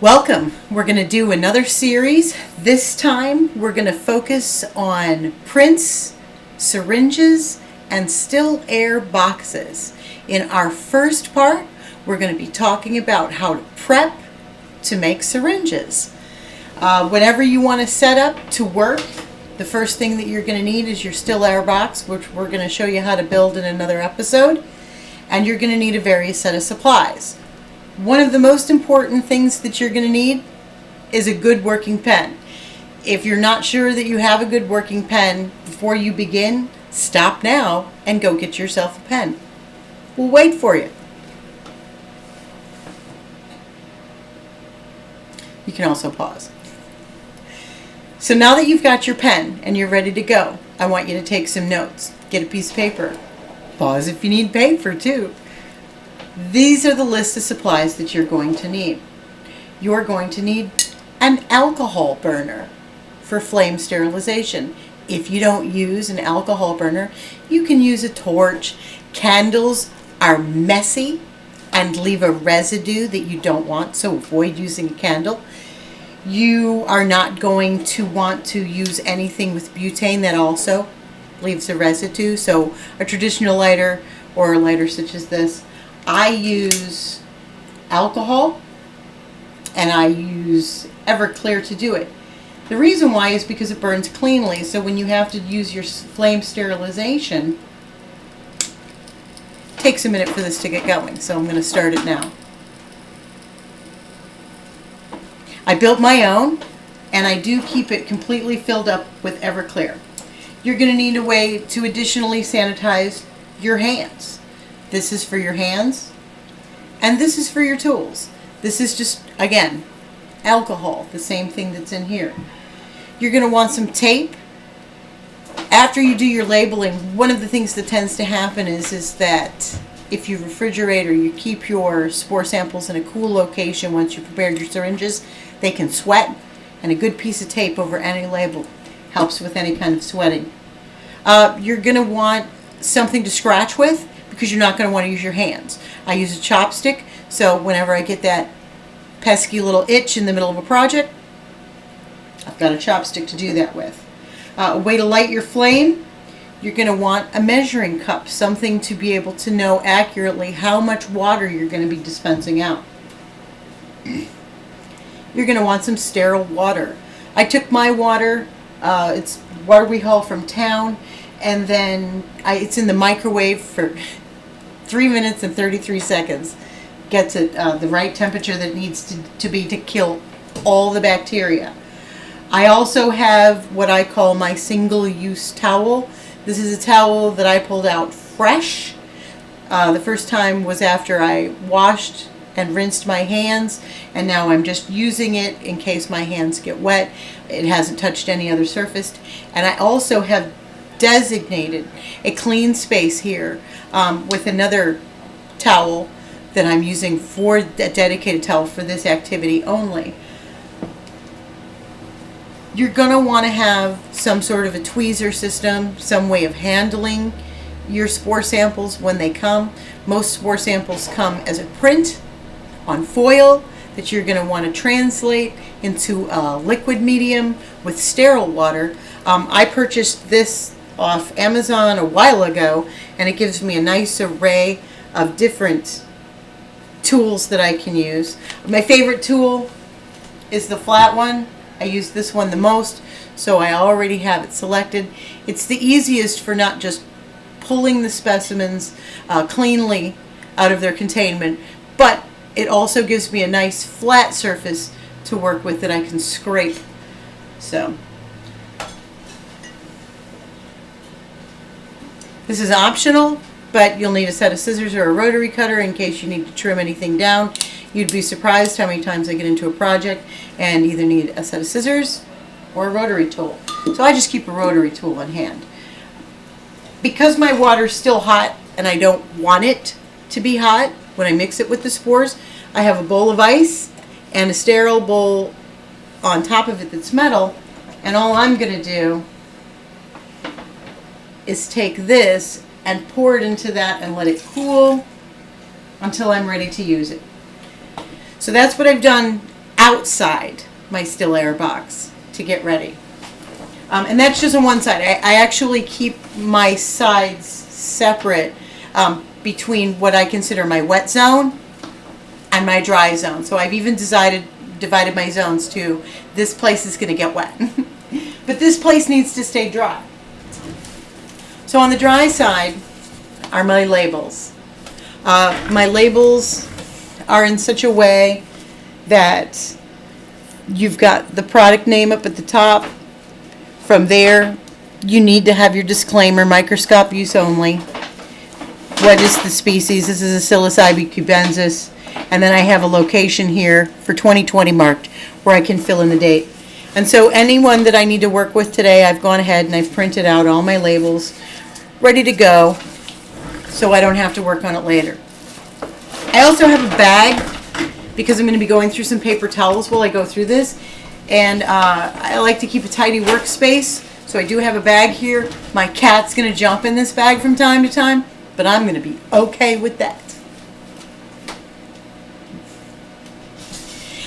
Welcome. We're going to do another series. This time we're going to focus on prints, syringes, and still air boxes. In our first part, we're going to be talking about how to prep to make syringes. Whenever you want to set up to work, the first thing that you're going to need is your still air box, which we're going to show you how to build in another episode. And you're going to need a various set of supplies. One of the most important things that you're going to need is a good working pen. If you're not sure that you have a good working pen before you begin, stop now and go get yourself a pen. We'll wait for you. You can also pause. So now that you've got your pen and you're ready to go, I want you to take some notes. Get a piece of paper. Pause if you need paper too. These are the list of supplies that you're going to need. You're going to need an alcohol burner for flame sterilization. If you don't use an alcohol burner, you can use a torch. Candles are messy and leave a residue that you don't want, so avoid using a candle. You are not going to want to use anything with butane that also leaves a residue, so a traditional lighter or a lighter such as this. I use alcohol and I use Everclear to do it. The reason why is because it burns cleanly, so when you have to use your flame sterilization, it takes a minute for this to get going, so I'm going to start it now. I built my own and I do keep it completely filled up with Everclear. You're going to need a way to additionally sanitize your hands. This is for your hands, and this is for your tools. This is just, again, alcohol, the same thing that's in here. You're going to want some tape. After you do your labeling, one of the things that tends to happen is that if you refrigerate or you keep your spore samples in a cool location once you've prepared your syringes, they can sweat, and a good piece of tape over any label helps with any kind of sweating. You're going to want something to scratch with, because you're not going to want to use your hands. I use a chopstick, so whenever I get that pesky little itch in the middle of a project, I've got a chopstick to do that with. A way to light your flame, you're going to want a measuring cup, something to be able to know accurately how much water you're going to be dispensing out. You're going to want some sterile water. I took my water, it's water we haul from town, and then it's in the microwave for 3 minutes and 33 seconds. Gets it the right temperature that it needs to be to kill all the bacteria. I also have what I call my single-use towel. This is a towel that I pulled out fresh. The first time was after I washed and rinsed my hands, and now I'm just using it in case my hands get wet. It hasn't touched any other surface. And I also have designated a clean space here with another towel that I'm using for a dedicated towel for this activity only. You're going to want to have some sort of a tweezer system, some way of handling your spore samples when they come. Most spore samples come as a print on foil that you're going to want to translate into a liquid medium with sterile water. I purchased this off Amazon a while ago, and it gives me a nice array of different tools that I can use. My favorite tool is the flat one. I use this one the most, so I already have it selected. It's the easiest for not just pulling the specimens cleanly out of their containment, but it also gives me a nice flat surface to work with that I can scrape. So this is optional, but you'll need a set of scissors or a rotary cutter in case you need to trim anything down. You'd be surprised how many times I get into a project and either need a set of scissors or a rotary tool. So I just keep a rotary tool on hand. Because my water's still hot and I don't want it to be hot when I mix it with the spores, I have a bowl of ice and a sterile bowl on top of it that's metal, and all I'm going to do is take this and pour it into that and let it cool until I'm ready to use it. So that's what I've done outside my still air box to get ready. And that's just on one side. I actually keep my sides separate between what I consider my wet zone and my dry zone. So I've even divided my zones to this place is going to get wet. But this place needs to stay dry. So on the dry side are my labels. My labels are in such a way that you've got the product name up at the top. From there, you need to have your disclaimer, microscope use only. What is the species? This is a psilocybe cubensis. And then I have a location here for 2020 marked where I can fill in the date. And so anyone that I need to work with today, I've gone ahead and I've printed out all my labels, ready to go, so I don't have to work on it later. I also have a bag because I'm going to be going through some paper towels while I go through this. And I like to keep a tidy workspace, so I do have a bag here. My cat's going to jump in this bag from time to time, but I'm going to be okay with that.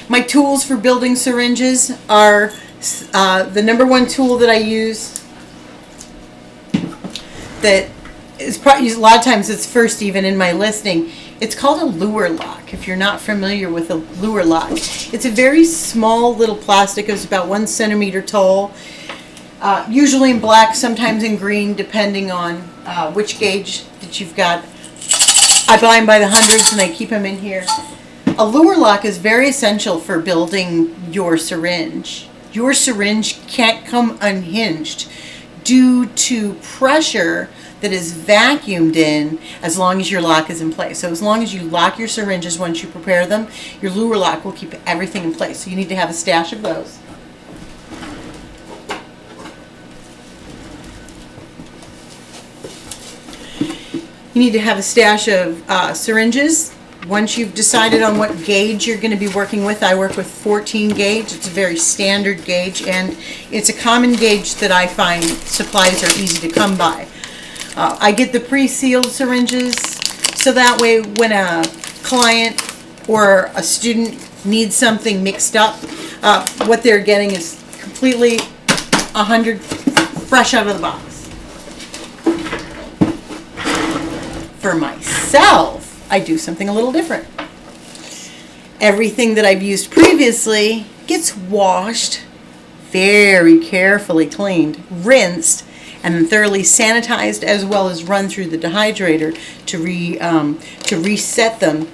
My tools for building syringes are the number one tool that I use that is probably used a lot of times. It's first even in my listing. It's called a lure lock, if you're not familiar with a lure lock. It's a very small little plastic. It's about 1 centimeter tall, usually in black, sometimes in green, depending on which gauge that you've got. I buy them by the hundreds and I keep them in here. A lure lock is very essential for building your syringe. Your syringe can't come unhinged due to pressure that is vacuumed in as long as your lock is in place. So as long as you lock your syringes once you prepare them, your lure lock will keep everything in place. So you need to have a stash of those. You need to have a stash of syringes. Once you've decided on what gauge you're going to be working with, I work with 14 gauge. It's a very standard gauge, and it's a common gauge that I find supplies are easy to come by. I get the pre-sealed syringes, so that way when a client or a student needs something mixed up, what they're getting is completely 100 fresh out of the box. For myself, I do something a little different. Everything that I've used previously gets washed, very carefully cleaned, rinsed, and then thoroughly sanitized, as well as run through the dehydrator to reset them,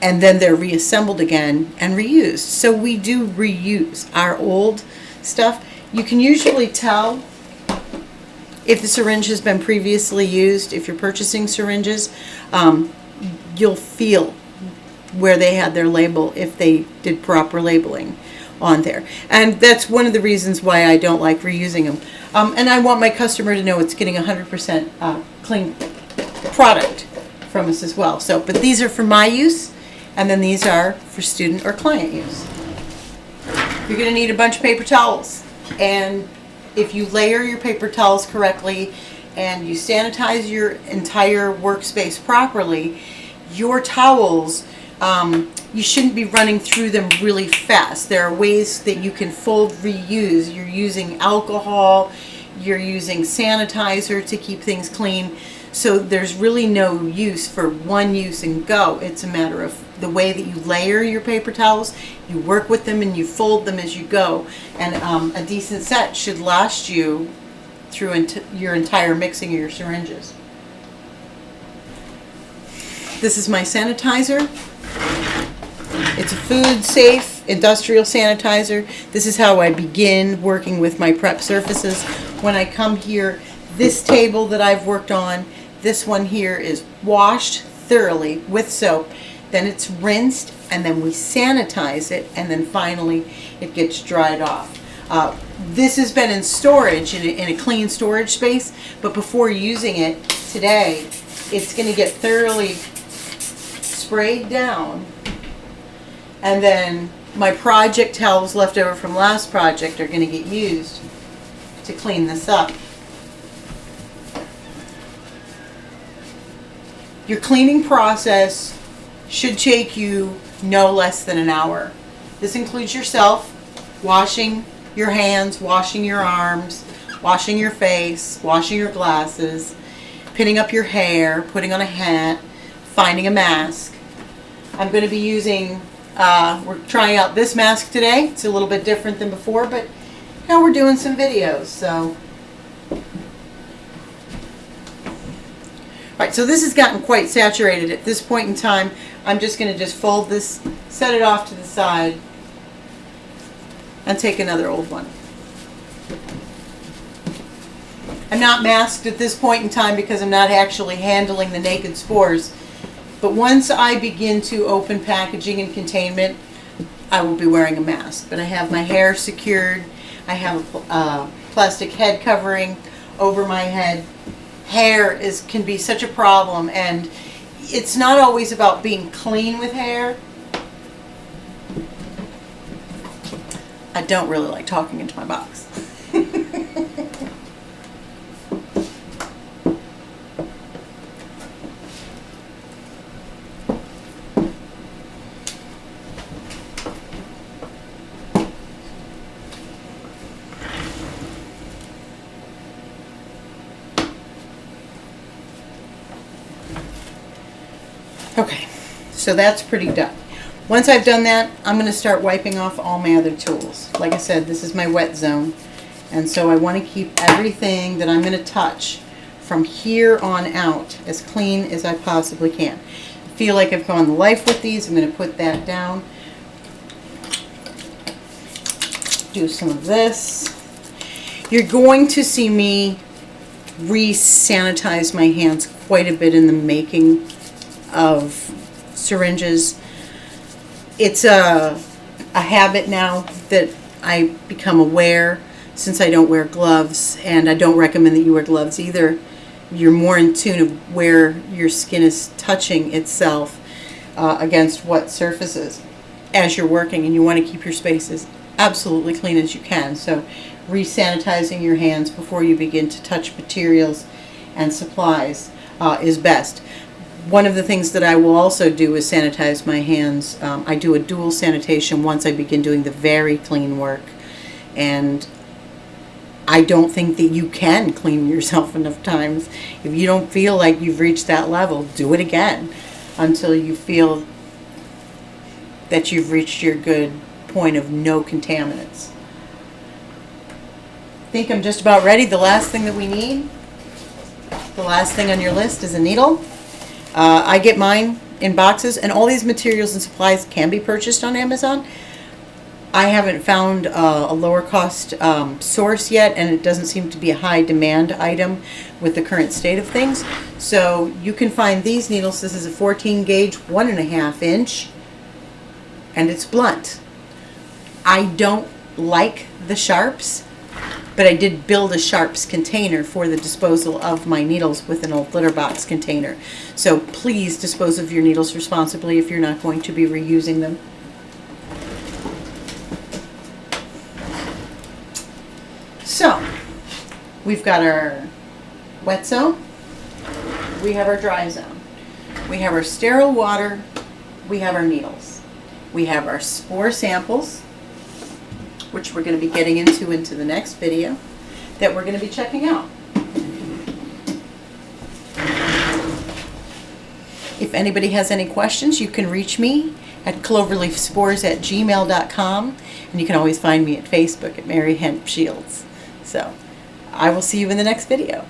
and then they're reassembled again and reused. So we do reuse our old stuff. You can usually tell if the syringe has been previously used. If you're purchasing syringes, you'll feel where they had their label, if they did proper labeling on there. And that's one of the reasons why I don't like reusing them. And I want my customer to know it's getting 100% clean product from us as well. So, but these are for my use, and then these are for student or client use. You're going to need a bunch of paper towels, and if you layer your paper towels correctly and you sanitize your entire workspace properly, your towels, you shouldn't be running through them really fast. There are ways that you can fold, reuse. You're using alcohol, you're using sanitizer to keep things clean. So there's really no use for one use and go. It's a matter of the way that you layer your paper towels, you work with them and you fold them as you go. And a decent set should last you through your entire mixing of your syringes. This is my sanitizer. It's a food safe industrial sanitizer. This is how I begin working with my prep surfaces. When I come here, this table that I've worked on, this one here is washed thoroughly with soap. Then it's rinsed, and then we sanitize it, and then finally it gets dried off. This has been in storage in a clean storage space, but before using it today, it's going to get thoroughly sprayed down, and then my project towels left over from last project are going to get used to clean this up. Your cleaning process should take you no less than an hour. This includes yourself, washing your hands, washing your arms, washing your face, washing your glasses, pinning up your hair, putting on a hat, finding a mask. I'm going to be using, we're trying out this mask today. It's a little bit different than before, but now we're doing some videos, so. Alright, so this has gotten quite saturated at this point in time. I'm just going to just fold this, set it off to the side, and take another old one. I'm not masked at this point in time because I'm not actually handling the naked spores. But once I begin to open packaging and containment, I will be wearing a mask. But I have my hair secured. I have a plastic head covering over my head. Hair can be such a problem, and it's not always about being clean with hair. I don't really like talking into my box. Okay, so that's pretty done. Once I've done that, I'm going to start wiping off all my other tools. Like I said, this is my wet zone, and so I want to keep everything that I'm going to touch from here on out as clean as I possibly can. I feel like I've gone the life with these. I'm going to put that down. Do some of this. You're going to see me re-sanitize my hands quite a bit in the making of syringes. It's a habit now that I become aware since I don't wear gloves, and I don't recommend that you wear gloves either. You're more in tune of where your skin is touching itself against what surfaces as you're working, and you want to keep your spaces absolutely clean as you can. So re-sanitizing your hands before you begin to touch materials and supplies is best. One of the things that I will also do is sanitize my hands. I do a dual sanitation once I begin doing the very clean work, and I don't think that you can clean yourself enough times. If you don't feel like you've reached that level, do it again until you feel that you've reached your good point of no contaminants. I think I'm just about ready. The last thing that we need, the last thing on your list is a needle. I get mine in boxes, and all these materials and supplies can be purchased on Amazon. I haven't found a lower cost source yet, and it doesn't seem to be a high demand item with the current state of things. So you can find these needles. This is a 14 gauge, 1.5 inch, and it's blunt. I don't like the sharps, but I did build a sharps container for the disposal of my needles with an old litter box container. So please dispose of your needles responsibly if you're not going to be reusing them. So we've got our wet zone, we have our dry zone, we have our sterile water, we have our needles, we have our spore samples, which we're going to be getting into the next video that we're going to be checking out. If anybody has any questions, you can reach me at cloverleafspores@gmail.com, and you can always find me at Facebook at Mary Hemp Shields. So I will see you in the next video.